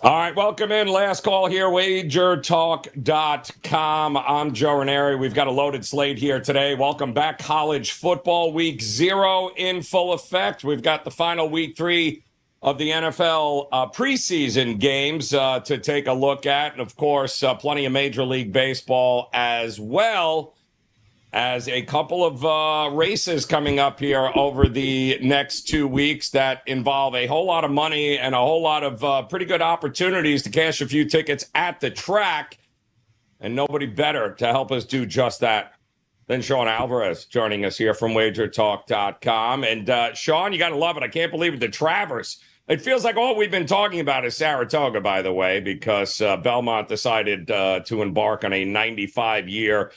All right, welcome in. Last call here, WagerTalk.com. I'm Joe Raineri. We've got a loaded slate here today. Welcome back. College football week 0 in full effect. We've got the final week 3 of the NFL preseason games to take a look at. And, of course, plenty of Major League Baseball as well as a couple of races coming up here over the next 2 weeks that involve a whole lot of money and a whole lot of pretty good opportunities to cash a few tickets at the track. And nobody better to help us do just that than Sean Alvarez joining us here from WagerTalk.com. And Sean, you got to love it. I can't believe it. The Travers. It feels like all we've been talking about is Saratoga, by the way, because Belmont decided to embark on a 95-year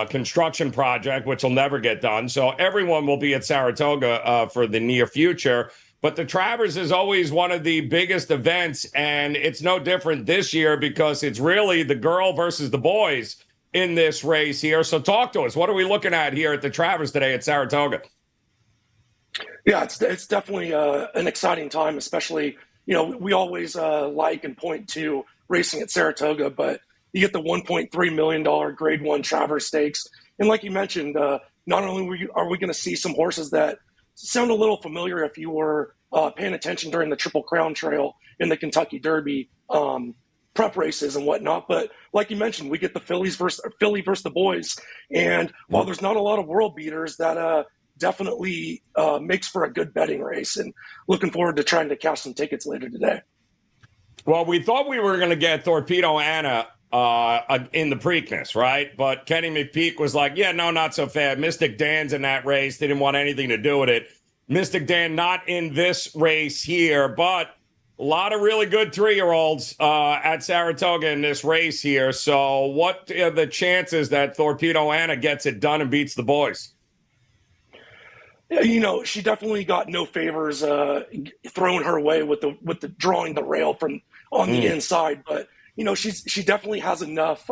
construction project, which will never get done. So everyone will be at Saratoga for the near future. But the Travers is always one of the biggest events, and it's no different this year because it's really the girl versus the boys in this race here. So talk to us. What are we looking at here at the Travers today at Saratoga? Yeah, it's definitely an exciting time, especially, we always like and point to racing at Saratoga, but you get the $1.3 million Grade 1 Travers Stakes. And like you mentioned, not only are we going to see some horses that sound a little familiar if you were paying attention during the Triple Crown Trail in the Kentucky Derby prep races and whatnot, but like you mentioned, we get the Philly versus the boys. And while there's not a lot of world beaters, that definitely makes for a good betting race. And looking forward to trying to cash some tickets later today. Well, we thought we were going to get Torpedo Anna in the Preakness, right? But Kenny McPeak was like, yeah, no, not so fast. Mystic Dan's in that race. They didn't want anything to do with it. Mystic Dan not in this race here, but a lot of really good 3-year-olds at Saratoga in this race here. So what are the chances that Torpedo Anna gets it done and beats the boys? She definitely got no favors thrown her way with the drawing the rail from on the inside, but she definitely has enough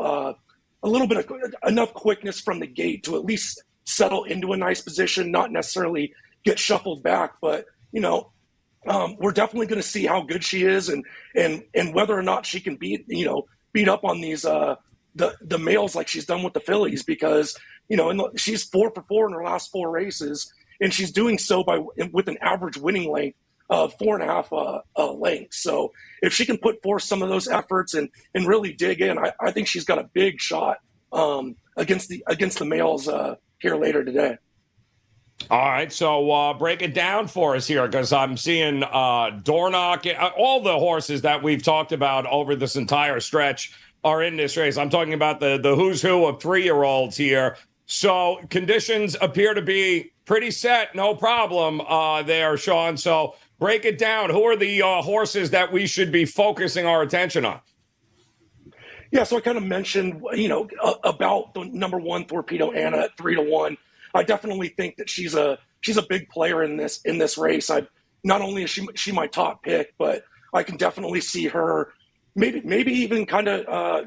enough quickness from the gate to at least settle into a nice position, not necessarily get shuffled back, but we're definitely going to see how good she is and whether or not she can beat up on these the males like she's done with the fillies, because she's 4 for 4 in her last 4 races. And she's doing so with an average winning length of 4.5 lengths. So if she can put forth some of those efforts and really dig in, I think she's got a big shot against the males here later today. All right, so break it down for us here, because I'm seeing Dornock, all the horses that we've talked about over this entire stretch are in this race. I'm talking about the who's who of 3-year-olds here. So conditions appear to be pretty set, no problem there, Sean. So break it down. Who are the horses that we should be focusing our attention on? Yeah, so I kind of mentioned, about the number 1 Torpedo Anna at 3-1. I definitely think that she's a big player in this race. Not only is she my top pick, but I can definitely see her maybe even kind of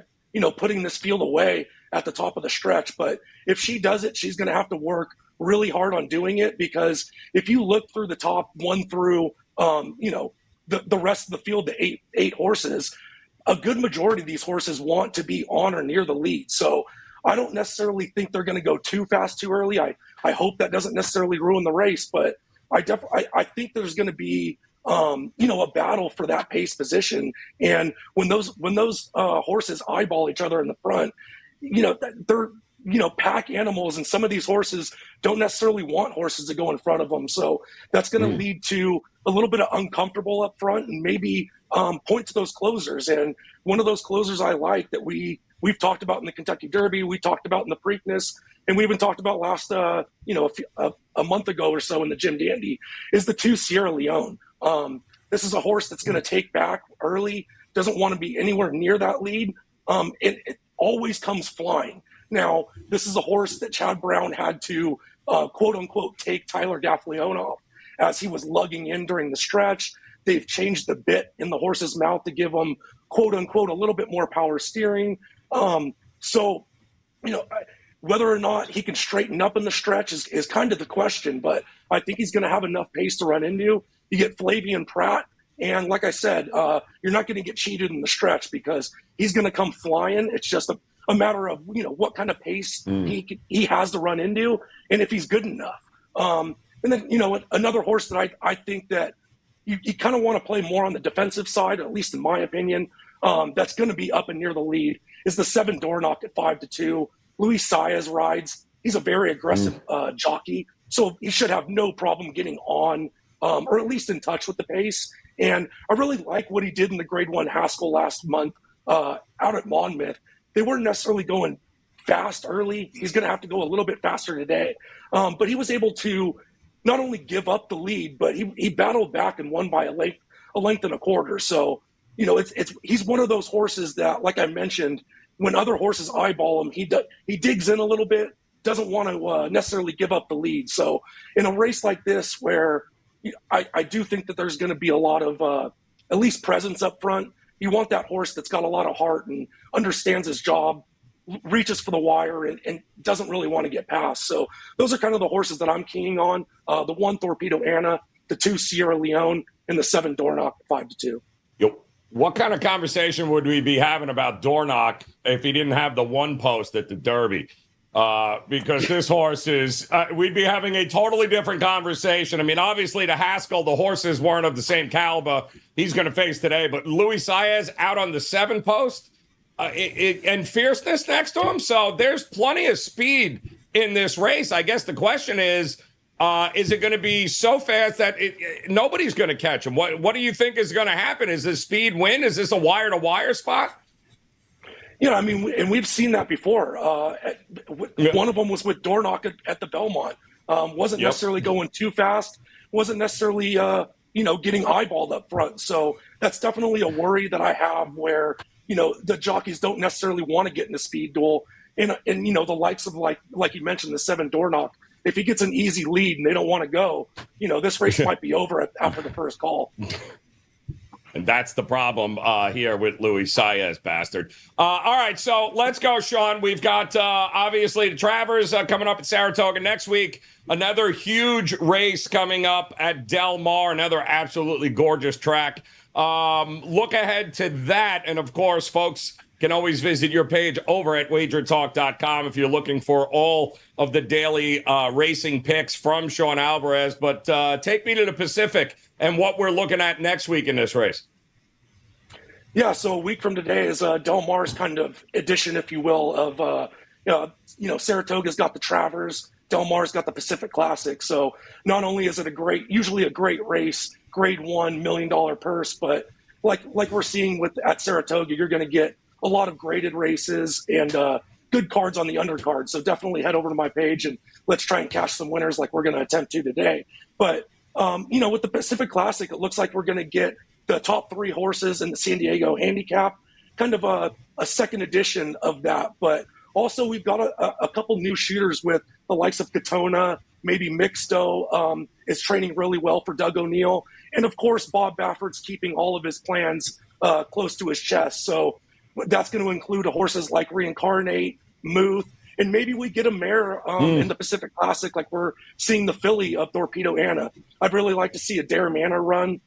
putting this field away at the top of the stretch. But if she does it, she's going to have to work really hard on doing it, because if you look through the top 1 through the rest of the field, the eight horses, a good majority of these horses want to be on or near the lead. So I don't necessarily think they're going to go too fast too early. I hope that doesn't necessarily ruin the race, but I think there's going to be a battle for that pace position. And when those horses eyeball each other in the front, they're pack animals, and some of these horses don't necessarily want horses to go in front of them. So that's going to lead to a little bit of uncomfortable up front, and maybe point to those closers. And one of those closers I like that we've talked about in the Kentucky Derby, we talked about in the Preakness, and we even talked about last a month ago or so in the Jim Dandy, is the 2 Sierra Leone. This is a horse that's going to take back early, doesn't want to be anywhere near that lead. It always comes flying. Now, this is a horse that Chad Brown had to, quote unquote, take Tyler Gaffleone off as he was lugging in during the stretch. They've changed the bit in the horse's mouth to give him, quote unquote, a little bit more power steering. So, whether or not he can straighten up in the stretch is kind of the question, but I think he's going to have enough pace to run into. You get Flavian Pratt And like I said, you're not going to get cheated in the stretch because he's going to come flying. It's just a matter of, what kind of pace he has to run into and if he's good enough. And then, another horse that I think that you kind of want to play more on the defensive side, at least in my opinion, that's going to be up and near the lead is the 7 Dornoch at 5-2. Luis Saez rides. He's a very aggressive jockey, so he should have no problem getting on or at least in touch with the pace. And I really like what he did in the Grade 1 Haskell last month out at Monmouth. They weren't necessarily going fast early. He's going to have to go a little bit faster today. But he was able to not only give up the lead, but he battled back and won by a length and a quarter. So, he's one of those horses that, like I mentioned, when other horses eyeball him, he digs in a little bit, doesn't want to necessarily give up the lead. So in a race like this where I do think that there's going to be a lot of at least presence up front, you want that horse that's got a lot of heart and understands his job, reaches for the wire, and doesn't really want to get past. So those are kind of the horses that I'm keying on. The 1 Torpedo Anna, the 2 Sierra Leone, and the 7 Dornoch 5-2. Yep. What kind of conversation would we be having about Dornoch if he didn't have the 1 post at the Derby? Because this horse is, we'd be having a totally different conversation. I mean, obviously, to Haskell, the horses weren't of the same caliber he's going to face today. But Luis Saez out on the 7 post and fierceness next to him. So there's plenty of speed in this race. I guess the question is it going to be so fast that nobody's going to catch him? What do you think is going to happen? Is this speed win? Is this a wire-to-wire spot? I mean, and we've seen that before. One of them was with Dornoch at the Belmont. Wasn't necessarily going too fast. Wasn't necessarily, getting eyeballed up front. So that's definitely a worry that I have where, the jockeys don't necessarily want to get in a speed duel. And the likes of, like you mentioned, the 7 Dornoch, if he gets an easy lead and they don't want to go, this race might be over after the first call. And that's the problem here with Luis Saez, bastard. All right, so let's go, Sean. We've got, obviously, the Travers coming up at Saratoga next week. Another huge race coming up at Del Mar, another absolutely gorgeous track. Look ahead to that. And, of course, folks can always visit your page over at WagerTalk.com if you're looking for all of the daily racing picks from Sean Alvarez. But take me to the Pacific and what we're looking at next week in this race. Yeah, so a week from today is Del Mar's kind of edition, if you will, of, Saratoga's got the Travers, Del Mar's got the Pacific Classic. So not only is it usually a great race, Grade 1 $1 million purse, but like we're seeing at Saratoga, you're going to get a lot of graded races and good cards on the undercard. So definitely head over to my page and let's try and cash some winners like we're going to attempt to today. But, with the Pacific Classic, it looks like we're going to get the top 3 horses in the San Diego handicap, kind of a second edition of that. But also we've got a couple new shooters with the likes of Katona, maybe Mixto is training really well for Doug O'Neill. And of course, Bob Baffert's keeping all of his plans close to his chest. So that's going to include horses like Reincarnate, Muth, and maybe we get a mare in the Pacific Classic like we're seeing the filly of Torpedo Anna. I'd really like to see a Dare Manor run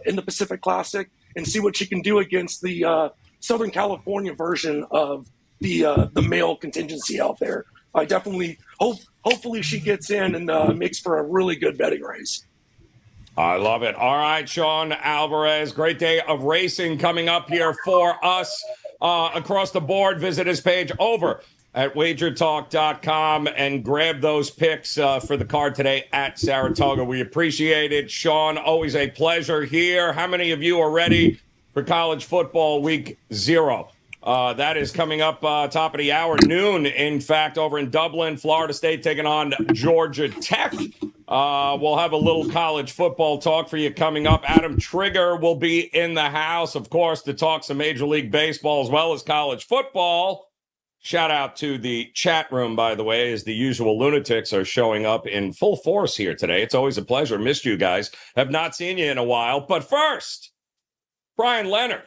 in the Pacific Classic and see what she can do against the Southern California version of the male contingency out there. I definitely hopefully she gets in and makes for a really good betting race. I love it. All right, Sean Alvarez, great day of racing coming up here for us across the board. Visit his page over at WagerTalk.com and grab those picks for the card today at Saratoga. We appreciate it. Sean, always a pleasure here. How many of you are ready for college football week 0? That is coming up top of the hour, noon, in fact, over in Dublin. Florida State taking on Georgia Tech. We'll have a little college football talk for you coming up. Adam Trigger will be in the house, of course, to talk some Major League Baseball as well as college football. Shout out to the chat room, by the way, as the usual lunatics are showing up in full force here today. It's always a pleasure. Missed you guys. Have not seen you in a while. But first, Bryan Leonard,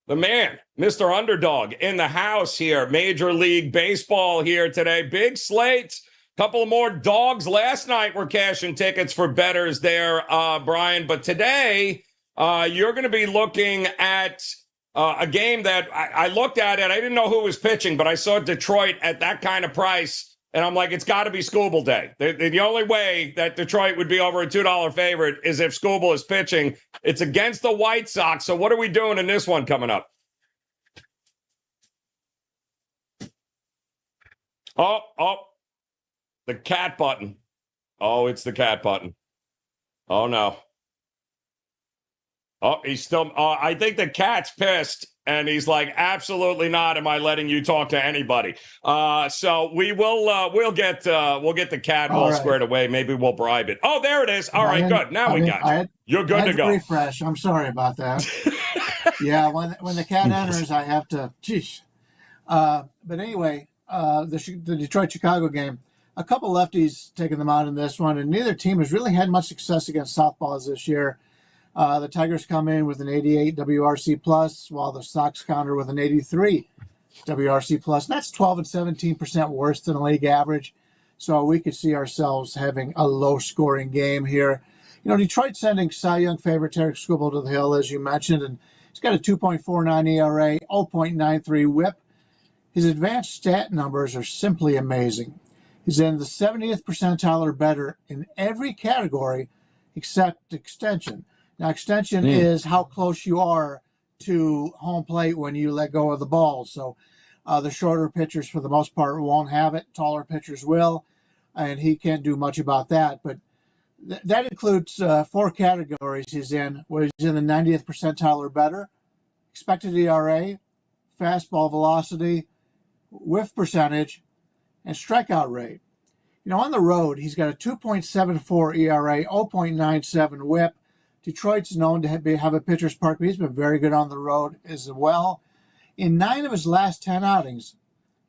the man, Mr. Underdog, in the house here. Major League Baseball here today. Big slate. Couple of more dogs last night were cashing tickets for bettors there, Brian. But today, you're going to be looking at a game that I looked at it. I didn't know who was pitching, but I saw Detroit at that kind of price, and I'm like, it's got to be Scooble Day. The only way that Detroit would be over a $2 favorite is if Scooble is pitching. It's against the White Sox, so what are we doing in this one coming up? Oh, the cat button. Oh, it's the cat button. Oh, no. Oh, he's still. I think the cat's pissed, and he's like, "Absolutely not. Am I letting you talk to anybody?" So we will. We'll get the cat all squared away. Maybe we'll bribe it. Oh, there it is. All right, good. Now we got you. You're good to go. Refresh. I'm sorry about that. Yeah, when the cat enters, I have to. Geez. But anyway, the Detroit-Chicago game. A couple lefties taking them out in this one, and neither team has really had much success against southpaws this year. The Tigers come in with an 88 WRC plus, while the Sox counter with an 83 WRC plus. And that's 12 and 17% worse than the league average. So we could see ourselves having a low-scoring game here. You know, Detroit sending Cy Young favorite Tarek Skubal to the hill, as you mentioned, and he's got a 2.49 ERA, 0.93 WHIP. His advanced stat numbers are simply amazing. He's in the 70th percentile or better in every category except extension. Now, extension is how close you are to home plate when you let go of the ball. So the shorter pitchers, for the most part, won't have it. Taller pitchers will, and he can't do much about that. But that includes 4 categories he's in, where he's in the 90th percentile or better: expected ERA, fastball velocity, whiff percentage, and strikeout rate. You know, on the road, he's got a 2.74 ERA, 0.97 WHIP. Detroit's known to have a pitcher's park, but he's been very good on the road as well. In 9 of his last 10 outings,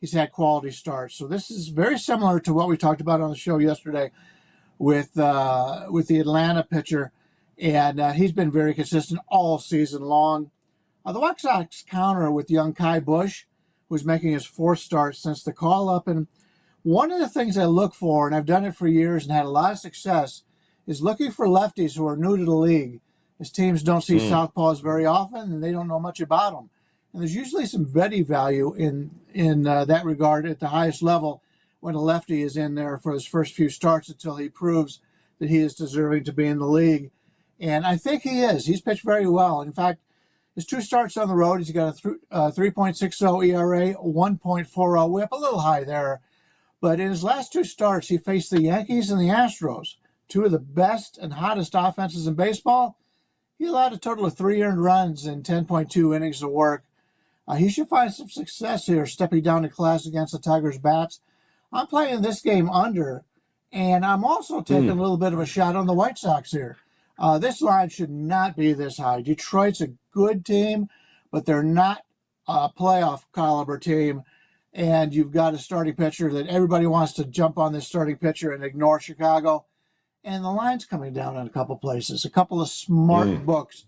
he's had quality starts. So this is very similar to what we talked about on the show yesterday with the Atlanta pitcher, and he's been very consistent all season long. The White Sox counter with young Kai Bush, who's making his 4th start since the call-up. And one of the things I look for, and I've done it for years and had a lot of success, is looking for lefties who are new to the league, as teams don't see southpaws very often and they don't know much about them. And there's usually some betting value in that regard at the highest level when a lefty is in there for his first few starts until he proves that he is deserving to be in the league. And I think he is. He's pitched very well. In fact, his 2 starts on the road, he's got a 3.60 ERA, 1.40 WHIP, a little high there. But in his last 2 starts, he faced the Yankees and the Astros, 2 of the best and hottest offenses in baseball. He allowed a total of 3 earned runs in 10.2 innings of work. He should find some success here, stepping down to class against the Tigers' bats. I'm playing this game under, and I'm also taking a little bit of a shot on the White Sox here. This line should not be this high. Detroit's a good team, but they're not a playoff caliber team. And you've got a starting pitcher that everybody wants to jump on this starting pitcher and ignore Chicago. And the line's coming down in a couple places. A couple of smart books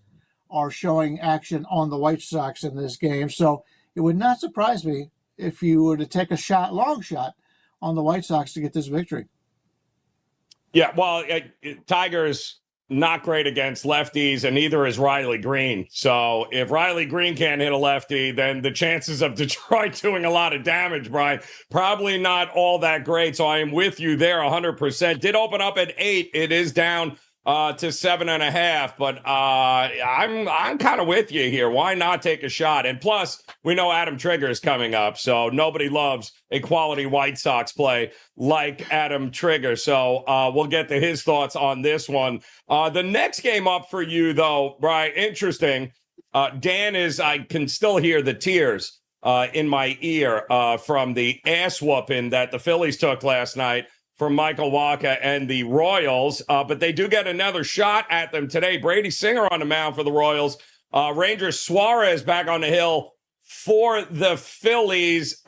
are showing action on the White Sox in this game. So it would not surprise me if you were to take a shot, long shot, on the White Sox to get this victory. Yeah, well, Tigers not great against lefties, and neither is Riley Green. So if Riley Green can't hit a lefty, then the chances of Detroit doing a lot of damage, Brian, probably not all that great. So I am with you there 100%. Did open up at 8. It is down to 7.5, but I'm kind of with you here. Why not take a shot? And plus, we know Adam Trigger is coming up, so nobody loves a quality White Sox play like Adam Trigger. So we'll get to his thoughts on this one. The next game up for you, though, Brian, interesting. Dan I can still hear the tears in my ear from the ass whooping that the Phillies took last night from Michael Wacha and the Royals, but they do get another shot at them today. Brady Singer on the mound for the Royals. Rangers Suarez back on the hill for the Phillies.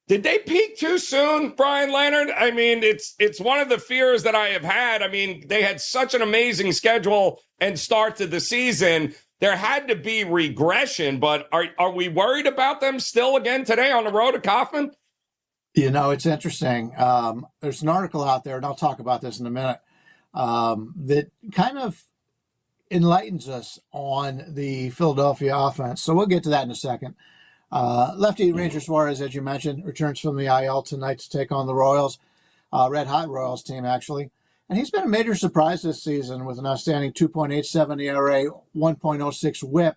Did they peak too soon, Bryan Leonard? I mean, it's one of the fears that I have had. I mean, they had such an amazing schedule and start to the season. There had to be regression, but are we worried about them still again today on the road to Kauffman? You know, it's interesting. There's an article out there, and I'll talk about this in a minute, that kind of enlightens us on the Philadelphia offense. So we'll get to that in a second. Lefty Ranger Suarez, as you mentioned, returns from the IL tonight to take on the Royals, Red Hot Royals team, actually. And he's been a major surprise this season with an outstanding 2.87 ERA, 1.06 whip.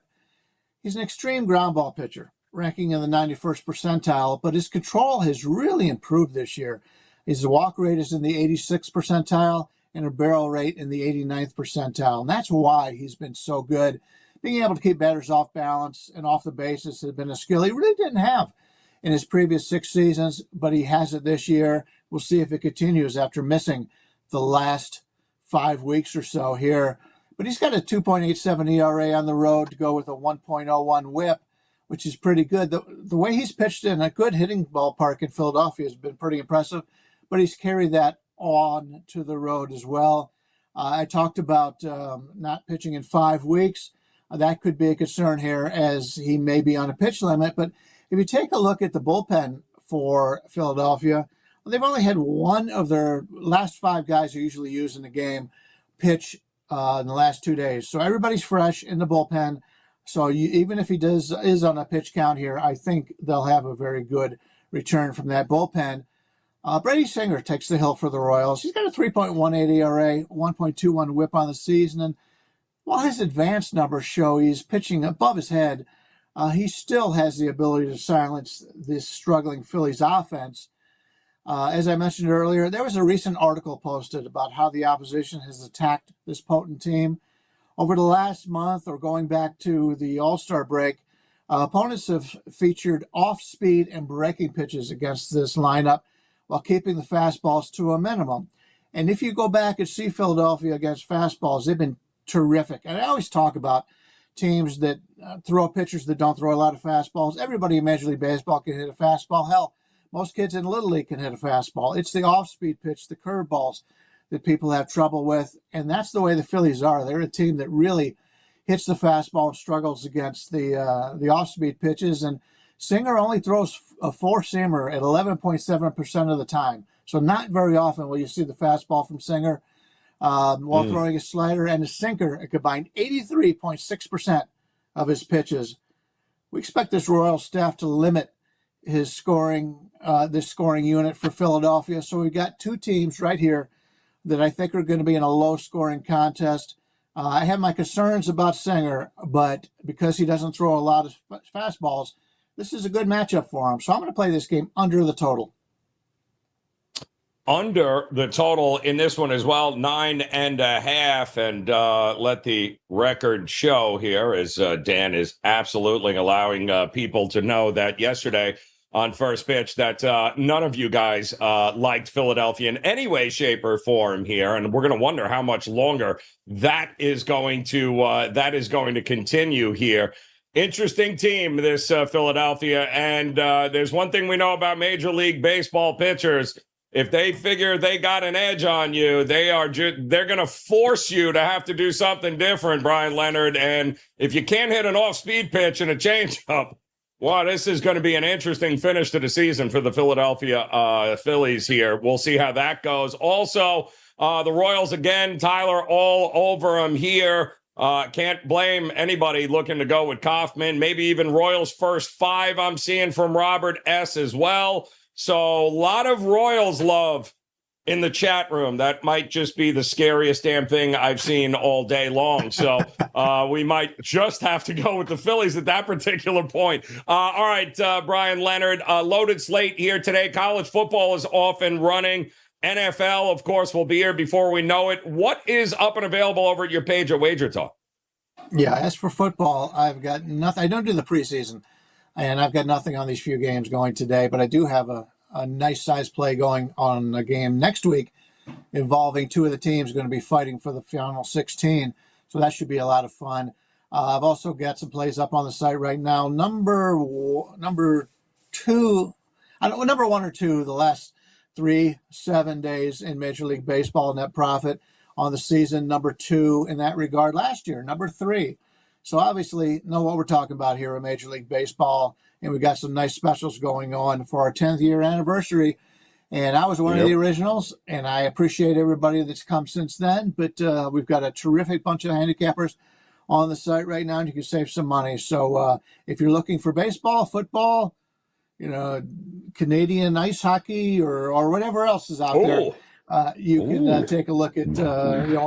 He's an extreme ground ball pitcher, ranking in the 91st percentile, but his control has really improved this year. His walk rate is in the 86th percentile and a barrel rate in the 89th percentile. And that's why he's been so good. Being able to keep batters off balance and off the bases has been a skill he really didn't have in his previous 6 seasons, but he has it this year. We'll see if it continues after missing the last 5 weeks or so here. But he's got a 2.87 ERA on the road to go with a 1.01 whip, which is pretty good. The way he's pitched in a good hitting ballpark in Philadelphia has been pretty impressive, but he's carried that on to the road as well. I talked about not pitching in 5 weeks. That could be a concern here as he may be on a pitch limit. But if you take a look at the bullpen for Philadelphia, they've only had one of their last 5 guys who usually use in the game pitch in the last 2 days. So everybody's fresh in the bullpen. So even if he is on a pitch count here, I think they'll have a very good return from that bullpen. Brady Singer takes the hill for the Royals. He's got a 3.18 ERA, 1.21 whip on the season. And while his advanced numbers show he's pitching above his head, he still has the ability to silence this struggling Phillies offense. As I mentioned earlier, there was a recent article posted about how the opposition has attacked this potent team. Over the last month, or going back to the All-Star break, opponents have featured off-speed and breaking pitches against this lineup while keeping the fastballs to a minimum. And if you go back and see Philadelphia against fastballs, they've been terrific. And I always talk about teams that throw pitchers that don't throw a lot of fastballs. Everybody in Major League Baseball can hit a fastball. Hell, most kids in Little League can hit a fastball. It's the off-speed pitch, the curveballs, that people have trouble with. And that's the way the Phillies are. They're a team that really hits the fastball and struggles against the off-speed pitches. And Singer only throws a four-seamer at 11.7% of the time. So not very often will you see the fastball from Singer while throwing a slider and a sinker a combined 83.6% of his pitches. We expect this Royal staff to limit his scoring, this scoring unit for Philadelphia. So we've got 2 teams right here that I think are going to be in a low-scoring contest. I have my concerns about Singer, but because he doesn't throw a lot of fastballs, this is a good matchup for him. So I'm going to play this game under the total. Under the total in this one as well, 9.5. And let the record show here, as Dan is absolutely allowing people to know that yesterday on First Pitch that none of you guys liked Philadelphia in any way, shape, or form here. And we're going to wonder how much longer that is going to continue here. Interesting team, this Philadelphia. And there's one thing we know about Major League Baseball pitchers. If they figure they got an edge on you, they're going to force you to have to do something different, Bryan Leonard. And if you can't hit an off-speed pitch and a changeup, wow, this is going to be an interesting finish to the season for the Philadelphia Phillies here. We'll see how that goes. Also, the Royals again, Tyler all over them here. Can't blame anybody looking to go with Kaufman. Maybe even Royals first 5 I'm seeing from Robert S. as well. So a lot of Royals love in the chat room. That might just be the scariest damn thing I've seen all day long. So we might just have to go with the Phillies at that particular point. All right, Bryan Leonard, loaded slate here today. College football is off and running. NFL, of course, will be here before we know it. What is up and available over at your page at WagerTalk? Yeah, as for football, I've got nothing. I don't do the preseason, and I've got nothing on these few games going today, but I do have a nice size play going on a game next week involving 2 of the teams going to be fighting for the final 16. So that should be a lot of fun. I've also got some plays up on the site right now. Number 1 or 2, the last 3-7 days in Major League Baseball net profit on the season. Number 2 in that regard last year. Number 3. So obviously know what we're talking about here in Major League Baseball, and we've got some nice specials going on for our 10th year anniversary. And I was one of the originals, and I appreciate everybody that's come since then. But we've got a terrific bunch of handicappers on the site right now, and you can save some money. So if you're looking for baseball, football, Canadian ice hockey, or whatever else is out there, you can take a look at,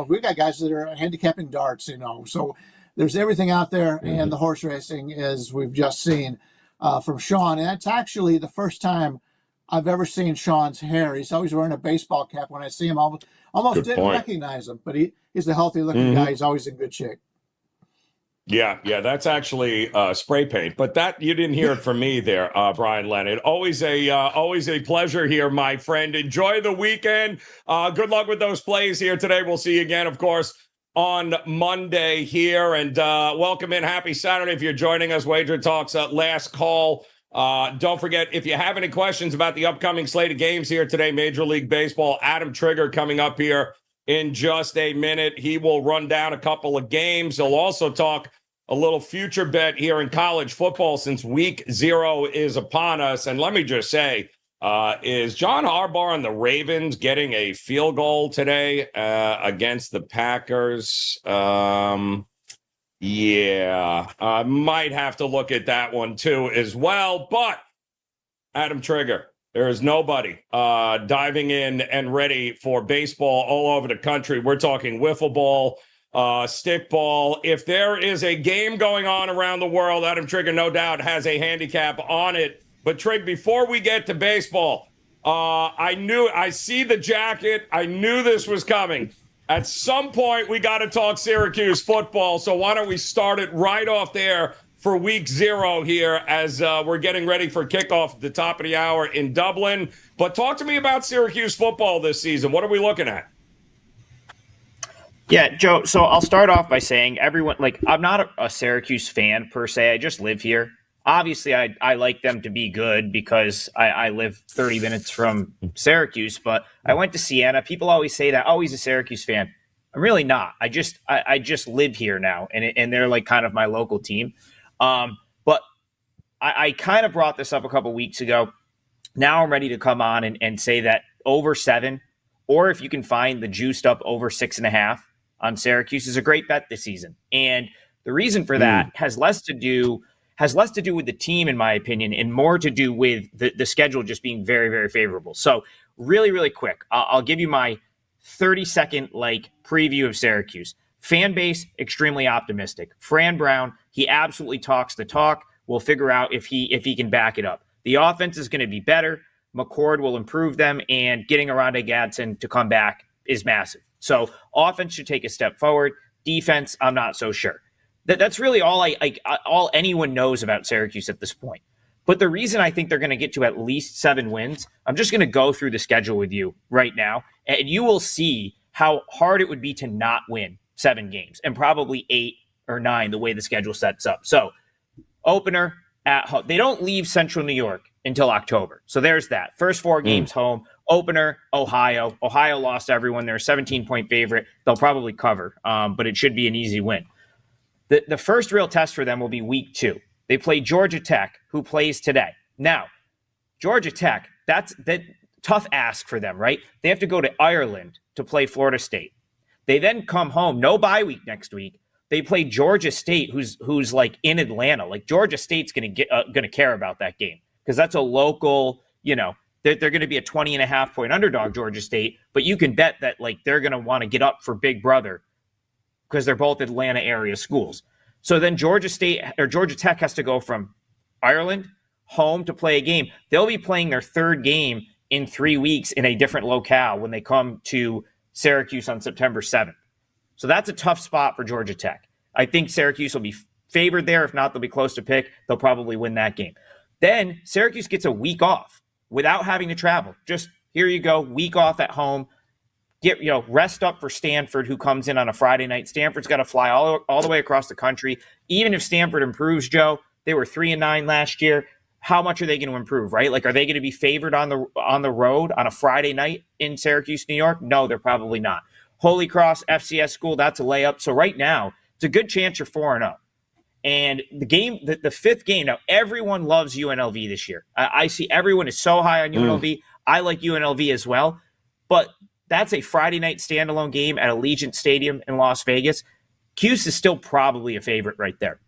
we got guys that are handicapping darts, so there's everything out there. And the horse racing, as we've just seen from Sean. And it's actually the first time I've ever seen Sean's hair. He's always wearing a baseball cap. When I see him, almost didn't recognize him, but he's a healthy looking guy. He's always in good shape. Yeah, that's actually spray paint, but that you didn't hear it from me there, Bryan Leonard. Always a pleasure here, my friend. Enjoy the weekend. Good luck with those plays here today. We'll see you again, of course, on Monday here. And welcome in. Happy Saturday if you're joining us. WagerTalk's last call. Don't forget, if you have any questions about the upcoming slate of games here today, Major League Baseball, Adam Trigger coming up here in just a minute. He will run down a couple of games. He'll also talk a little future bet here in college football since week 0 is upon us. And let me just say, is John Harbaugh and the Ravens getting a field goal today against the Packers? I might have to look at that one too as well. But Adam Trigger, there is nobody diving in and ready for baseball all over the country. We're talking wiffle ball, stickball. If there is a game going on around the world, Adam Trigger no doubt has a handicap on it. But Trig, before we get to baseball, I see the jacket. I knew this was coming. At some point, we got to talk Syracuse football. So why don't we start it right off there for week 0 here as we're getting ready for kickoff at the top of the hour in Dublin. But talk to me about Syracuse football this season. What are we looking at? Yeah, Joe, so I'll start off by saying I'm not a Syracuse fan per se. I just live here. Obviously, I like them to be good because I live 30 minutes from Syracuse, but I went to Siena. People always say that, he's a Syracuse fan. I'm really not. I just live here now, and they're like kind of my local team. But I kind of brought this up a couple weeks ago. Now I'm ready to come on and say that over 7, or if you can find the juiced up over 6.5 on Syracuse is a great bet this season. And the reason for that has less to do with the team, in my opinion, and more to do with the schedule just being very, very favorable. So really, really quick, I'll give you my 30-second preview of Syracuse. Fan base, extremely optimistic. Fran Brown, he absolutely talks the talk. We'll figure out if he can back it up. The offense is going to be better. McCord will improve them, and getting Aranda Gadsden to come back is massive. So offense should take a step forward. Defense, I'm not so sure. That's really all all anyone knows about Syracuse at this point. But the reason I think they're going to get to at least 7 wins, I'm just going to go through the schedule with you right now, and you will see how hard it would be to not win 7 games, and probably 8 or 9 the way the schedule sets up. So opener at home. They don't leave Central New York until October. So there's that. First 4 games home. Opener, Ohio. Ohio lost everyone. They're a 17-point favorite. They'll probably cover, but it should be an easy win. The first real test for them will be week 2. They play Georgia Tech, who plays today. Now, Georgia Tech, that's tough ask for them, right? They have to go to Ireland to play Florida State. They then come home, no bye week next week. They play Georgia State, who's like in Atlanta. Like Georgia State's going to care about that game because that's a local, they're going to be a 20.5 point underdog, Georgia State, but you can bet that they're going to want to get up for Big Brother because they're both Atlanta area schools. So then Georgia Tech has to go from Ireland home to play a game. They'll be playing their 3rd game in 3 weeks in a different locale when they come to Syracuse on September 7th. So that's a tough spot for Georgia Tech. I think Syracuse will be favored there. If not, they'll be close to pick. They'll probably win that game. Then Syracuse gets a week off without having to travel. Just here you go, week off at home. Get rest up for Stanford, who comes in on a Friday night. Stanford's got to fly all the way across the country. Even if Stanford improves, Joe, they were 3-9 last year. How much are they going to improve, right? Are they going to be favored on the road on a Friday night in Syracuse, New York? No, they're probably not. Holy Cross FCS school, that's a layup. So right now, it's a good chance you're 4-0. And the game, the 5th game, now everyone loves UNLV this year. I see everyone is so high on UNLV. I like UNLV as well, but that's a Friday night standalone game at Allegiant Stadium in Las Vegas. Cuse is still probably a favorite right there.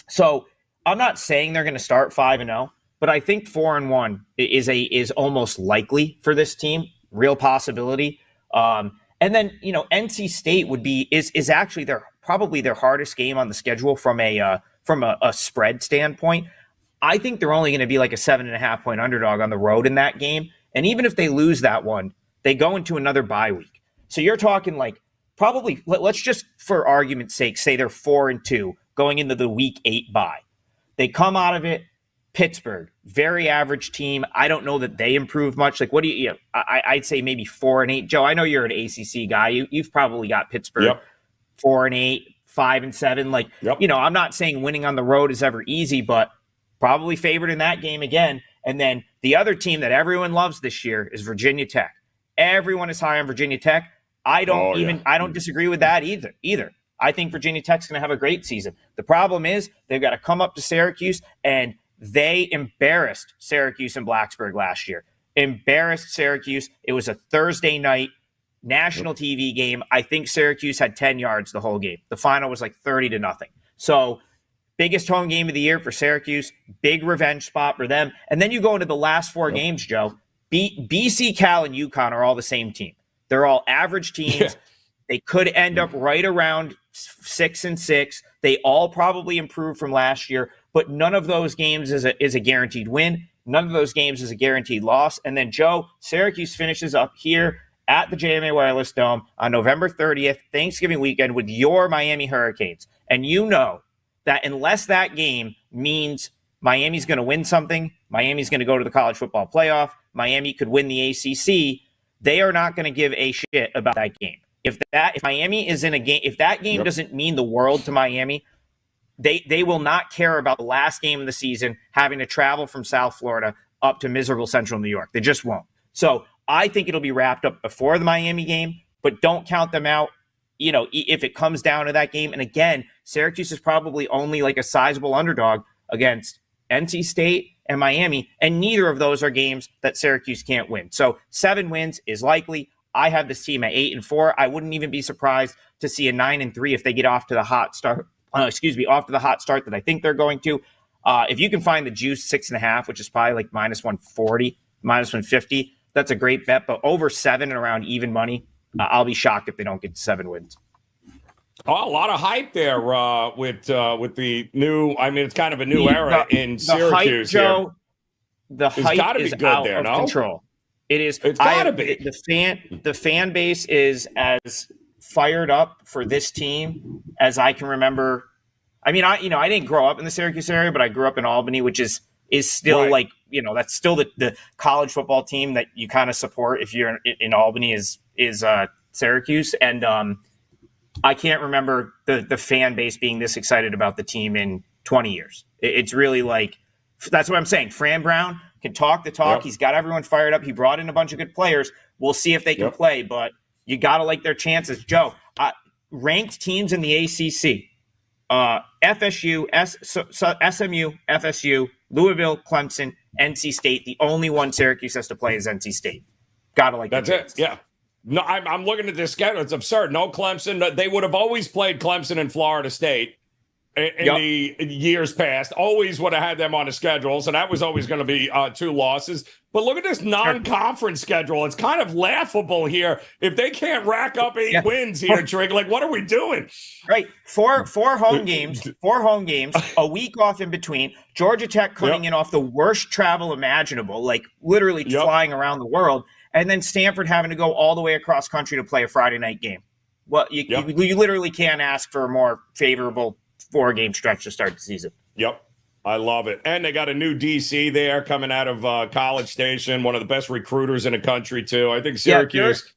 So I'm not saying they're going to start 5-0, but I think 4-1 is almost likely for this team. Real possibility. And then, NC State is actually probably their hardest game on the schedule from a spread standpoint. I think they're only going to be like a 7.5 point underdog on the road in that game. And even if they lose that one, they go into another bye week. So you're talking like probably, let's just for argument's sake, say they're 4-2 going into the week 8 bye. They come out of it. Pittsburgh, very average team. I don't know that they improve much. Like, what do you? I'd say maybe 4-8. Joe, I know you're an ACC guy. You've probably got Pittsburgh 4-8, 5-7. Like, I'm not saying winning on the road is ever easy, but probably favored in that game again. And then the other team that everyone loves this year is Virginia Tech. Everyone is high on Virginia Tech. I don't disagree with that either. I think Virginia Tech's going to have a great season. The problem is they've got to come up to Syracuse, and they embarrassed Syracuse and Blacksburg last year. Embarrassed Syracuse. It was a Thursday night national TV game. I think Syracuse had 10 yards the whole game. The final was like 30-0. So biggest home game of the year for Syracuse. Big revenge spot for them. And then you go into the last 4 games, Joe. BC, Cal, and UConn are all the same team. They're all average teams. Yeah. They could end up right around 6-6. They all probably improved from last year, but none of those games is a guaranteed win. None of those games is a guaranteed loss. And then, Joe, Syracuse finishes up here at the JMA Wireless Dome on November 30th, Thanksgiving weekend, with your Miami Hurricanes. And you know that unless that game means Miami's going to win something, Miami's going to go to the college football playoff, Miami could win the ACC, they are not going to give a shit about that game. If Miami is in a game, if that game doesn't mean the world to Miami, they will not care about the last game of the season having to travel from South Florida up to miserable Central New York. They just won't. So I think it'll be wrapped up before the Miami game, but don't count them out, if it comes down to that game. And again, Syracuse is probably only like a sizable underdog against NC State and Miami, and neither of those are games that Syracuse can't win. So 7 wins is likely. I have this team at 8-4. I wouldn't even be surprised to see a 9-3 if they get off to the hot start. Off to the hot start that I think they're going to. If you can find the juice 6.5, which is probably like -140, -150, that's a great bet. But over 7 and around even money, I'll be shocked if they don't get to 7 wins. Oh, a lot of hype there with the new. I mean, it's kind of a new era in Syracuse. The hype, Joe, the hype is out of control. It is. It's got to be. The fan base is as fired up for this team as I can remember. I mean, I didn't grow up in the Syracuse area, but I grew up in Albany, which is still like, that's still the college football team that you kind of support if you're in Albany is Syracuse. And I can't remember the fan base being this excited about the team in 20 years. It's really like, that's what I'm saying. Fran Brown can talk the talk. Yep. He's got everyone fired up. He brought in a bunch of good players. We'll see if they can play, but you got to like their chances. Joe, ranked teams in the ACC, FSU, SMU, FSU, Louisville, Clemson, NC State. The only one Syracuse has to play is NC State. Got to like that's it. Yeah. No, I'm looking at this schedule. It's absurd. No Clemson. They would have always played Clemson and Florida State in the years past. Always would have had them on the schedule. So that was always going to be 2 losses. But look at this non-conference schedule. It's kind of laughable here. If they can't rack up 8 wins here, Trig, like, what are we doing? Right. Four home games, a week off in between. Georgia Tech coming in off the worst travel imaginable, like literally flying around the world. And then Stanford having to go all the way across country to play a Friday night game. Well, you literally can't ask for a more favorable 4-game stretch to start the season. Yep. I love it. And they got a new DC there coming out of College Station, one of the best recruiters in the country, too. I think Syracuse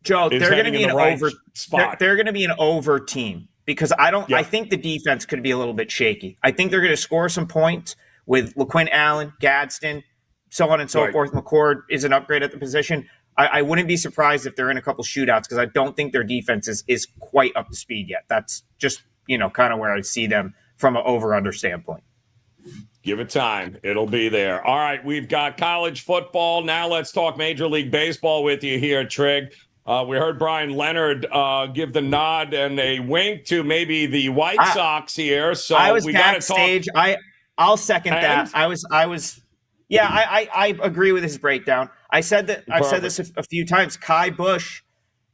they're going to be an over spot. They're going to be an over team because I think the defense could be a little bit shaky. I think they're going to score some points with LaQuinn Allen, Gadsden, so on and so forth. McCord is an upgrade at the position. I wouldn't be surprised if they're in a couple shootouts because I don't think their defense is quite up to speed yet. That's just, kind of where I see them from an over-under standpoint. Give it time. It'll be there. All right, we've got college football. Now let's talk Major League Baseball with you here, Trig. We heard Bryan Leonard give the nod and a wink to maybe the White Sox here. So I was we backstage. I'll second that. I agree with his breakdown. I've said this a few times. Kai Busch,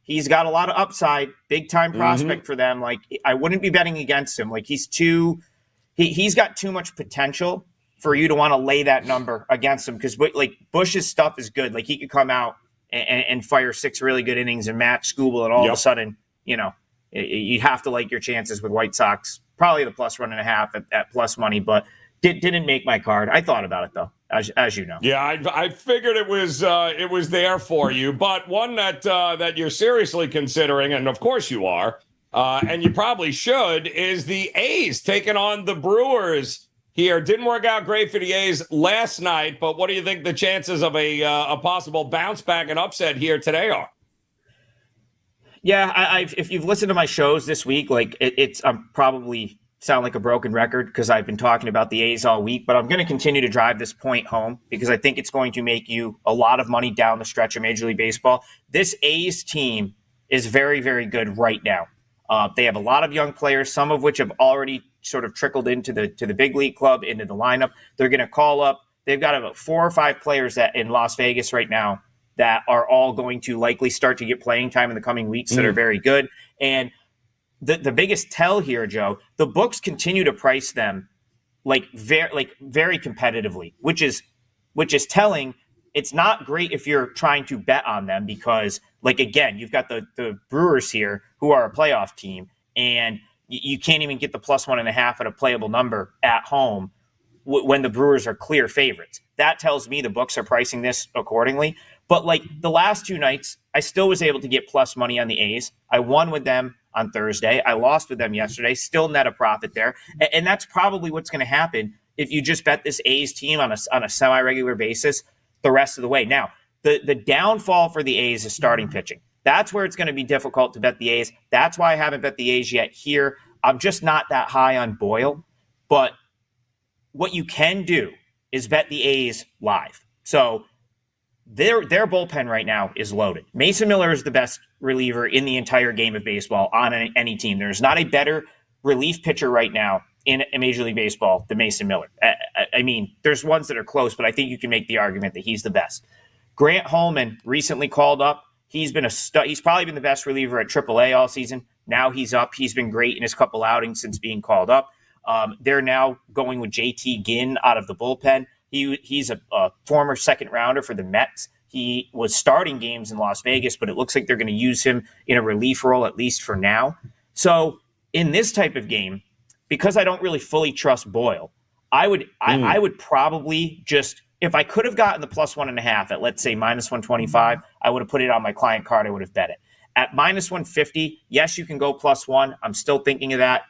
he's got a lot of upside, big time prospect for them. Like, I wouldn't be betting against him. Like, he's got too much potential for you to want to lay that number against him, because like Bush's stuff is good. Like, he could come out and fire 6 really good innings and match Scooble, and all of a sudden, you have to like your chances with White Sox. Probably the +1.5 at plus money, but didn't make my card. I thought about it though, as you know. Yeah, I figured it was there for you, but one that you're seriously considering, and of course you are. And you probably should, is the A's taking on the Brewers here. Didn't work out great for the A's last night, but what do you think the chances of a possible bounce back and upset here today are? Yeah, if you've listened to my shows this week, like I'm probably sound like a broken record because I've been talking about the A's all week, but I'm going to continue to drive this point home because I think it's going to make you a lot of money down the stretch of Major League Baseball. This A's team is very, very good right now. They have a lot of young players, some of which have already sort of trickled into the big league club, into the lineup. They're going to call up. They've got about 4 or 5 players that in Las Vegas right now that are all going to likely start to get playing time in the coming weeks that are very good. And the biggest tell here, Joe, the books continue to price them very competitively, which is telling. It's not great if you're trying to bet on them because, like, again, you've got the Brewers here who are a playoff team, and you can't even get the +1.5 at a playable number at home when the Brewers are clear favorites. That tells me the books are pricing this accordingly. But, like, the last 2 nights, I still was able to get plus money on the A's. I won with them on Thursday. I lost with them yesterday. Still net a profit there. And that's probably what's going to happen if you just bet this A's team on a semi-regular basis the rest of the way. Now, the downfall for the A's is starting pitching. That's where it's going to be difficult to bet the A's. That's why I haven't bet the A's yet here. I'm just not that high on Boyle. But what you can do is bet the A's live. So their bullpen right now is loaded. Mason Miller is the best reliever in the entire game of baseball on any team. There's not a better relief pitcher right now in Major League Baseball than Mason Miller. I mean, there's ones that are close, but I think you can make the argument that he's the best. Grant Holman recently called up. He's been he's probably been the best reliever at AAA all season. Now he's up. He's been great in his couple outings since being called up. They're now going with JT Ginn out of the bullpen. He's a former second rounder for the Mets. He was starting games in Las Vegas, but it looks like they're going to use him in a relief role, at least for now. So in this type of game, because I don't really fully trust Boyle, I would probably just, if I could have gotten the +1.5 at, let's say, -125, I would have put it on my client card. I would have bet it. At -150, yes, you can go +1. I'm still thinking of that,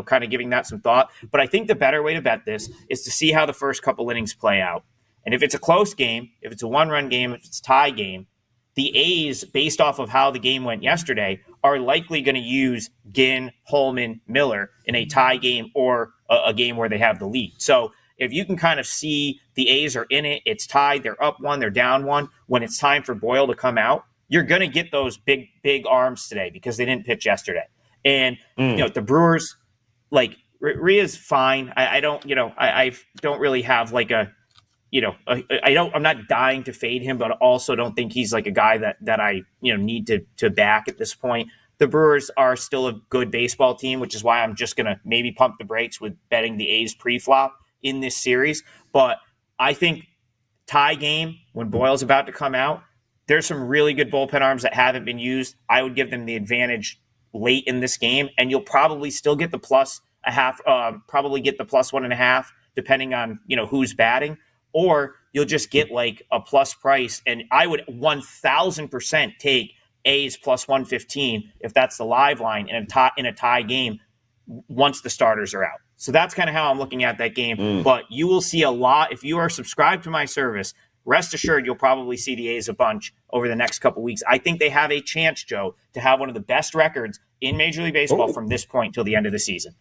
kind of giving that some thought. But I think the better way to bet this is to see how the first couple innings play out. And if it's a close game, if it's a 1-run game, if it's a tie game, the A's, based off of how the game went yesterday, are likely going to use Ginn, Holman, Miller in a tie game or a game where they have the lead. So if you can kind of see the A's are in it, it's tied, they're up 1, they're down 1, when it's time for Boyle to come out, you're going to get those big arms today because they didn't pitch yesterday. And, the Brewers, like, Rhea's fine. I don't really have like I'm not dying to fade him, but also don't think he's like a guy that I need to back at this point. The Brewers are still a good baseball team, which is why I'm just going to maybe pump the brakes with betting the A's pre-flop in this series. But I think tie game, when Boyle's about to come out, there's some really good bullpen arms that haven't been used. I would give them the advantage late in this game, and you'll probably still get the probably get the +1.5, depending on who's batting. Or you'll just get like a plus price. And I would 1,000% take A's +115 if that's the live line in a tie game once the starters are out. So that's kind of how I'm looking at that game. But you will see a lot. If you are subscribed to my service, rest assured you'll probably see the A's a bunch over the next couple weeks. I think they have a chance, Joe, to have one of the best records in Major League Baseball from this point till the end of the season.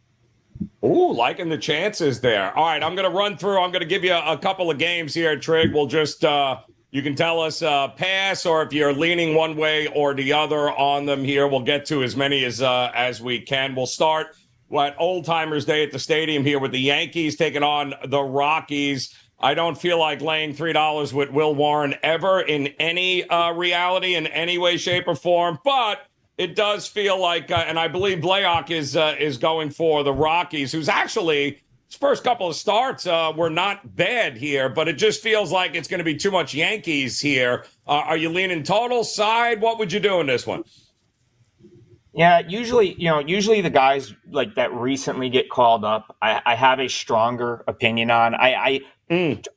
Ooh, liking the chances there. All right, I'm going to run through. I'm going to give you a couple of games here, Trig. We'll just you can tell us pass, or if you're leaning one way or the other on them here. We'll get to as many as we can. We'll start Old Timers Day at the stadium here with the Yankees taking on the Rockies. I don't feel like laying $3 with Will Warren ever in any reality, in any way, shape, or form, but it does feel like, and I believe Blaylock is going for the Rockies, who's actually his first couple of starts were not bad here, but it just feels like it's going to be too much Yankees here. Are you leaning total side? What would you do in this one? Yeah, usually the guys like that recently get called up, I have a stronger opinion on. I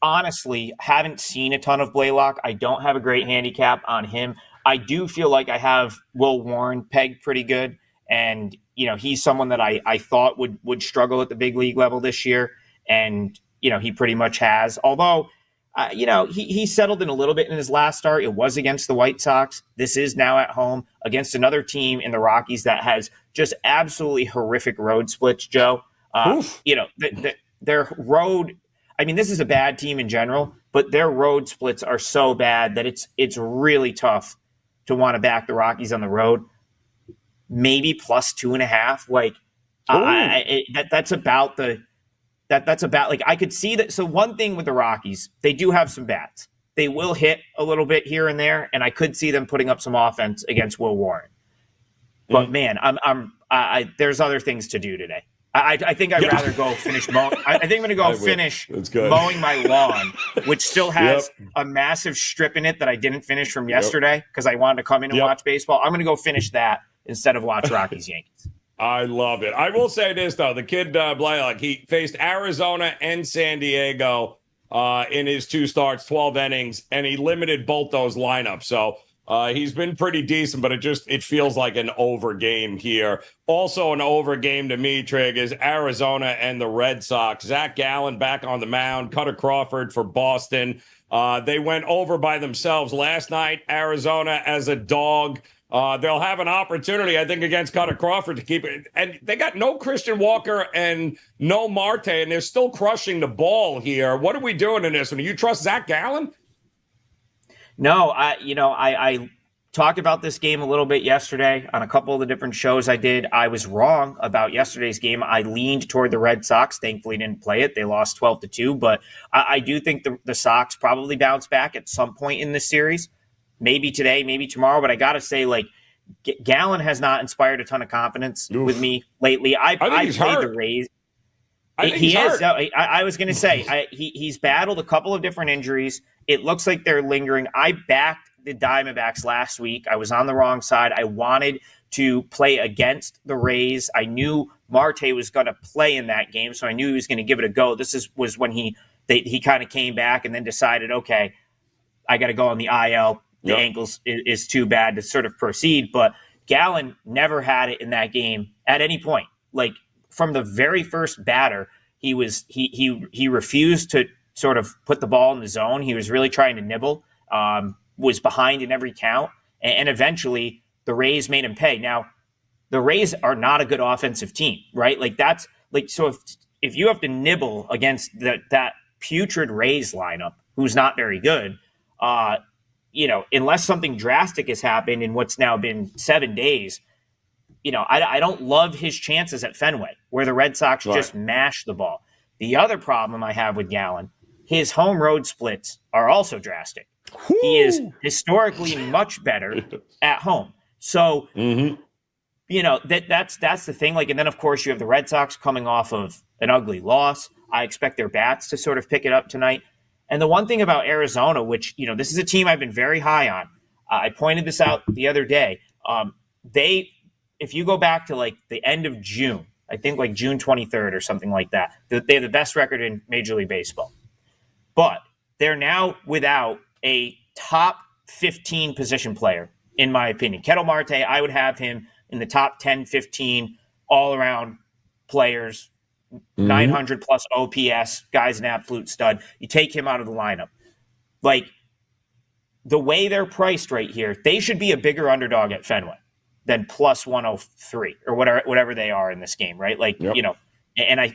honestly haven't seen a ton of Blaylock. I don't have a great handicap on him. I do feel like I have Will Warren pegged pretty good. And, he's someone that I thought would struggle at the big league level this year. And, he pretty much has. Although, he settled in a little bit in his last start. It was against the White Sox. This is now at home against another team in the Rockies that has just absolutely horrific road splits, Joe. Their road – I mean, this is a bad team in general, but their road splits are so bad that it's really tough to want to back the Rockies on the road. Maybe plus 2.5. Like that's about like I could see that. So one thing with the Rockies, they do have some bats. They will hit a little bit here and there, and I could see them putting up some offense against Will Warren. But man, there's other things to do today. I think I'd rather go finish mowing. I think I'm going to go finish mowing my lawn, which still has a massive strip in it that I didn't finish from yesterday because I wanted to come in and watch baseball. I'm going to go finish that instead of watch Rockies Yankees. I love it. I will say this, though. The kid, Blaylock, he faced Arizona and San Diego in his 2 starts, 12 innings, and he limited both those lineups. So he's been pretty decent, but it feels like an over game here. Also an over game to me, Trig, is Arizona and the Red Sox. Zach Gallen back on the mound, Cutter Crawford for Boston. They went over by themselves last night, Arizona as a dog. They'll have an opportunity, I think, against Cutter Crawford to keep it. And they got no Christian Walker and no Marte, and they're still crushing the ball here. What are we doing in this one? Do you trust Zach Gallen? No, I talked about this game a little bit yesterday on a couple of the different shows I did. I was wrong about yesterday's game. I leaned toward the Red Sox. Thankfully, didn't play it. They lost 12-2, but I do think the Sox probably bounce back at some point in this series. Maybe today, maybe tomorrow, but I got to say, like, Gallen has not inspired a ton of confidence with me lately. I played the Rays. He is. I was going to say he's battled a couple of different injuries. It looks like they're lingering. I backed the Diamondbacks last week. I was on the wrong side. I wanted to play against the Rays. I knew Marte was going to play in that game, so I knew he was going to give it a go. This was when he kind of came back and then decided, okay, I got to go on the IL. The ankles is too bad to sort of proceed. But Gallen never had it in that game at any point. Like, from the very first batter, he refused to sort of put the ball in the zone. He was really trying to nibble, was behind in every count, and eventually the Rays made him pay. Now, the Rays are not a good offensive team, right? Like, that's like, so if you have to nibble against that putrid Rays lineup, who's not very good, unless something drastic has happened in what's now been 7 days, I don't love his chances at Fenway, where the Red Sox just mash the ball. The other problem I have with Gallen, his home road splits are also drastic. Woo! He is historically much better at home. So, that's the thing. Like, and then of course you have the Red Sox coming off of an ugly loss. I expect their bats to sort of pick it up tonight. And the one thing about Arizona, which, this is a team I've been very high on. I pointed this out the other day. If you go back to like the end of June, I think like June 23rd or something like that, they have the best record in Major League Baseball. But they're now without a top 15 position player, in my opinion. Ketel Marte, I would have him in the top 10, 15 all-around players, 900 plus OPS, guy's an absolute stud. You take him out of the lineup. Like, the way they're priced right here, they should be a bigger underdog at Fenway than plus 103 or whatever they are in this game, right? Like, And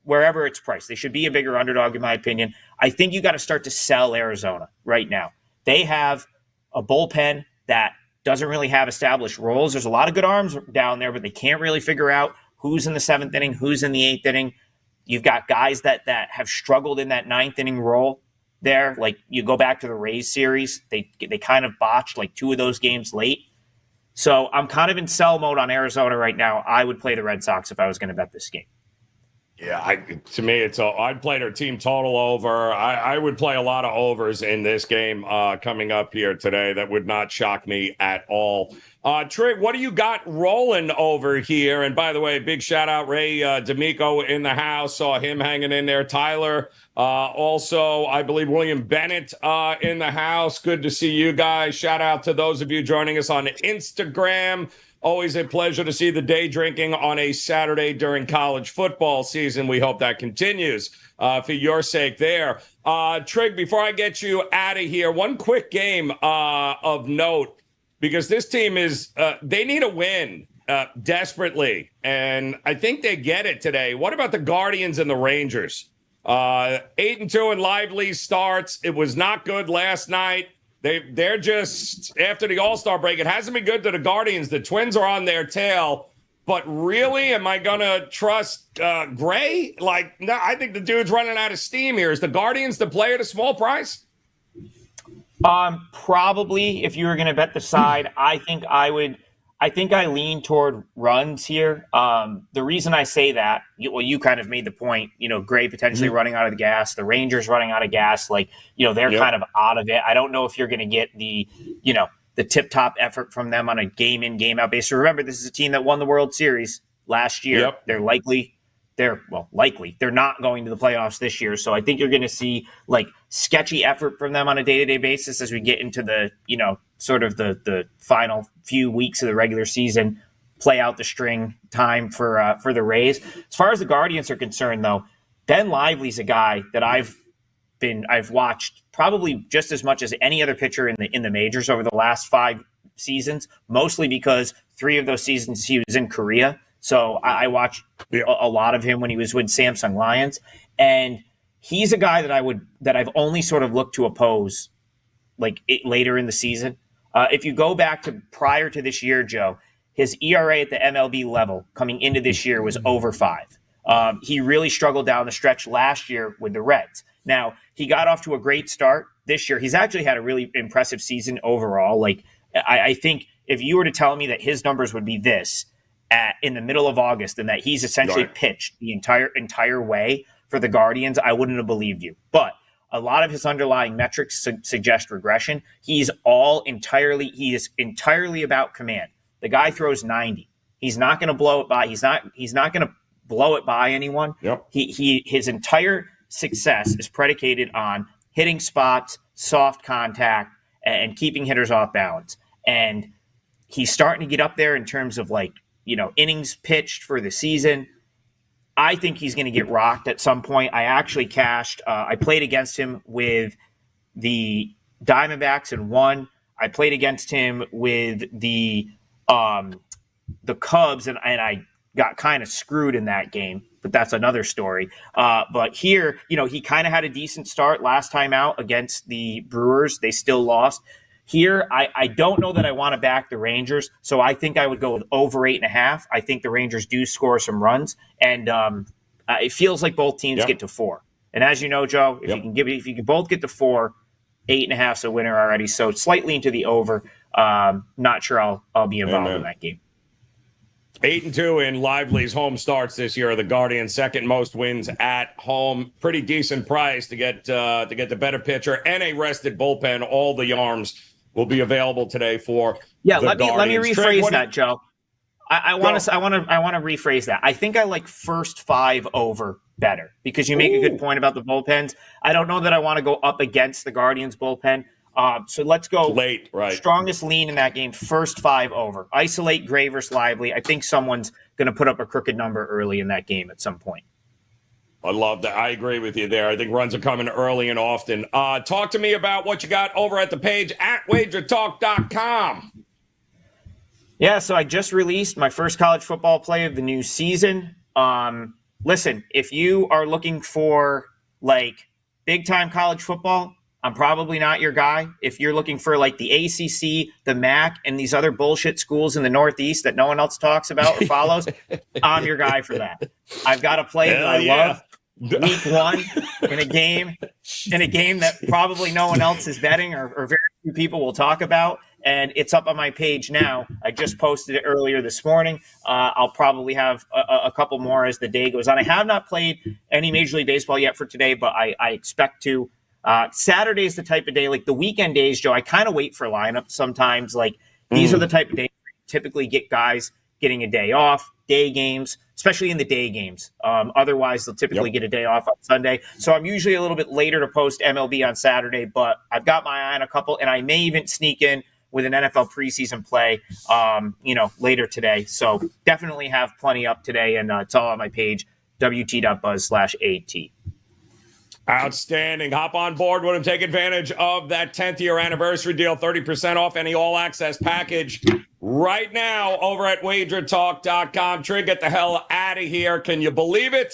wherever it's priced, they should be a bigger underdog, in my opinion. I think you got to start to sell Arizona right now. They have a bullpen that doesn't really have established roles. There's a lot of good arms down there, but they can't really figure out who's in the 7th inning, who's in the 8th inning. You've got guys that have struggled in that 9th inning role there. Like, you go back to the Rays series, they kind of botched like 2 of those games late. So I'm kind of in sell mode on Arizona right now. I would play the Red Sox if I was going to bet this game. Yeah, to me, I'd play their team total over. I would play a lot of overs in this game coming up here today. That would not shock me at all. Trig, what do you got rolling over here? And by the way, big shout out Ray D'Amico in the house. Saw him hanging in there. Tyler, also, I believe William Bennett in the house. Good to see you guys. Shout out to those of you joining us on Instagram. Always a pleasure to see the day drinking on a Saturday during college football season. We hope that continues for your sake there. Trig, before I get you out of here, one quick game of note, because this team they need a win desperately, and I think they get it today. What about the Guardians and the Rangers? 8-2 in lively starts. It was not good last night. They're just, after the All-Star break, it hasn't been good to the Guardians. The Twins are on their tail. But really, am I going to trust Gray? Like, no, I think the dude's running out of steam here. Is the Guardians the play at a small price? Probably, if you were going to bet the side, I think I lean toward runs here. The reason I say that, you kind of made the point, Gray potentially running out of the gas, the Rangers running out of gas, they're kind of out of it. I don't know if you're going to get the tip-top effort from them on a game-in, game-out basis. Remember, this is a team that won the World Series last year. Yep. They're not going to the playoffs this year. So I think you're going to see sketchy effort from them on a day-to-day basis as we get into the, sort of the final few weeks of the regular season, play out the string time for the Rays. As far as the Guardians are concerned, though, Ben Lively's a guy that I've watched probably just as much as any other pitcher in the majors over the last 5 seasons, mostly because 3 of those seasons he was in Korea. So I watched a lot of him when he was with Samsung Lions, and he's a guy that I've only sort of looked to oppose later in the season. If you go back to prior to this year, Joe, his ERA at the MLB level coming into this year was over 5. He really struggled down the stretch last year with the Reds. Now, he got off to a great start this year. He's actually had a really impressive season overall. I think if you were to tell me that his numbers would be this in the middle of August and that he's essentially pitched the entire way for the Guardians, I wouldn't have believed you. But a lot of his underlying metrics suggest regression. He is entirely about command. The guy throws 90. He's not going to blow it by. He's not going to blow it by anyone. Yep. His entire success is predicated on hitting spots, soft contact, and keeping hitters off balance. And he's starting to get up there in terms of innings pitched for the season. I think he's going to get rocked at some point. I actually cashed. I played against him with the Diamondbacks and won. I played against him with the Cubs and I got kind of screwed in that game, but that's another story. But here, he kind of had a decent start last time out against the Brewers. They still lost. Here, I don't know that I want to back the Rangers, so I think I would go with over 8.5. I think the Rangers do score some runs, and it feels like both teams get to 4. And as you know, Joe, if you can both get to 4, 8.5 is a winner already. So slightly into the over. Not sure I'll be involved in that game. 8-2 in Lively's home starts this year. The Guardians' second most wins at home. Pretty decent price to get the better pitcher and a rested bullpen. All the arms will be available today for the let me rephrase that, Joe. I want to rephrase that. I think I like first 5 over better because you make a good point about the bullpens. I don't know that I want to go up against the Guardians bullpen. So let's go late, right? Strongest lean in that game, first 5 over. Isolate Gray versus Lively. I think someone's going to put up a crooked number early in that game at some point. I love that. I agree with you there. I think runs are coming early and often. Talk to me about what you got over at the page at WagerTalk.com. Yeah, so I just released my first college football play of the new season. listen, if you are looking for like big time college football, I'm probably not your guy. If you're looking for like the ACC, the MAC, and these other bullshit schools in the Northeast that no one else talks about or follows, I'm your guy for that. I've got a play that I love. Week 1 in a game that probably no one else is betting or very few people will talk about. And it's up on my page now. I just posted it earlier this morning. I'll probably have a couple more as the day goes on. I have not played any Major League Baseball yet for today, but I expect to. Saturday is the type of day, like the weekend days, Joe, I kind of wait for lineups sometimes. Like these are the type of days where you typically get guys getting a day off, day games, especially in the day games. Otherwise, they'll typically get a day off on Sunday. So I'm usually a little bit later to post MLB on Saturday, but I've got my eye on a couple, and I may even sneak in with an NFL preseason play, later today. So definitely have plenty up today, and it's all on my page, wt.buzz/AT. Outstanding. Hop on board with him. Take advantage of that 10th year anniversary deal. 30% off any all-access package right now over at WagerTalk.com. Trig, get the hell out of here. Can you believe it?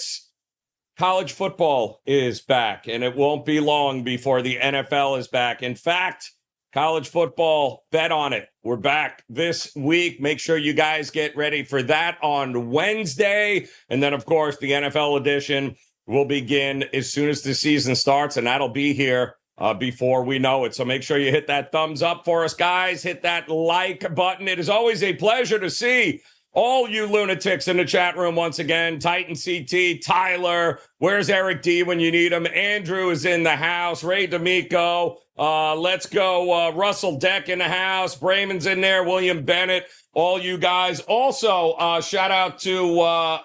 College football is back, and it won't be long before the NFL is back. In fact, college football, bet on it. We're back this week. Make sure you guys get ready for that on Wednesday. And then, of course, the NFL edition will begin as soon as the season starts, and that'll be here before we know it. So make sure you hit that thumbs up for us, guys. Hit that like button. It is always a pleasure to see all you lunatics in the chat room once again. Titan CT, Tyler, where's Eric D when you need him? Andrew is in the house. Ray D'Amico, let's go. Russell Deck in the house. Brayman's in there. William Bennett, all you guys. Also, shout out to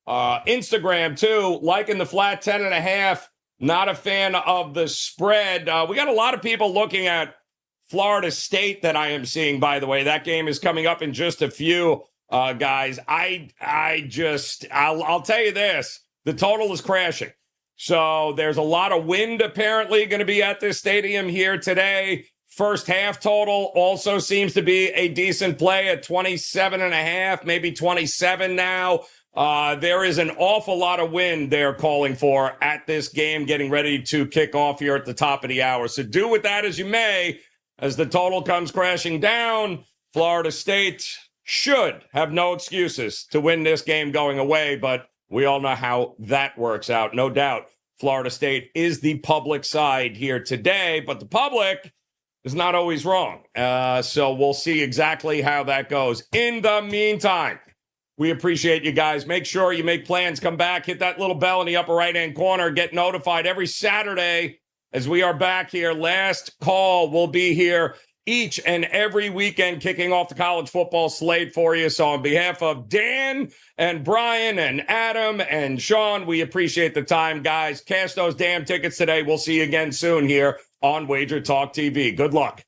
Instagram too, liking the flat 10.5. Not a fan of the spread. We got a lot of people looking at Florida State that I am seeing, by the way. That game is coming up in just a few, guys. I'll tell you this. The total is crashing. So there's a lot of wind apparently going to be at this stadium here today. First half total also seems to be a decent play at 27.5, maybe 27 now. There is an awful lot of wind they're calling for at this game, getting ready to kick off here at the top of the hour. So do with that as you may. As the total comes crashing down, Florida State should have no excuses to win this game going away, but we all know how that works out. No doubt, Florida State is the public side here today, but the public is not always wrong. So we'll see exactly how that goes. In the meantime, we appreciate you guys. Make sure you make plans. Come back. Hit that little bell in the upper right-hand corner. Get notified every Saturday as we are back here. Last call will be here each and every weekend, kicking off the college football slate for you. So on behalf of Dan and Brian and Adam and Sean, we appreciate the time, guys. Cash those damn tickets today. We'll see you again soon here on Wager Talk TV. Good luck.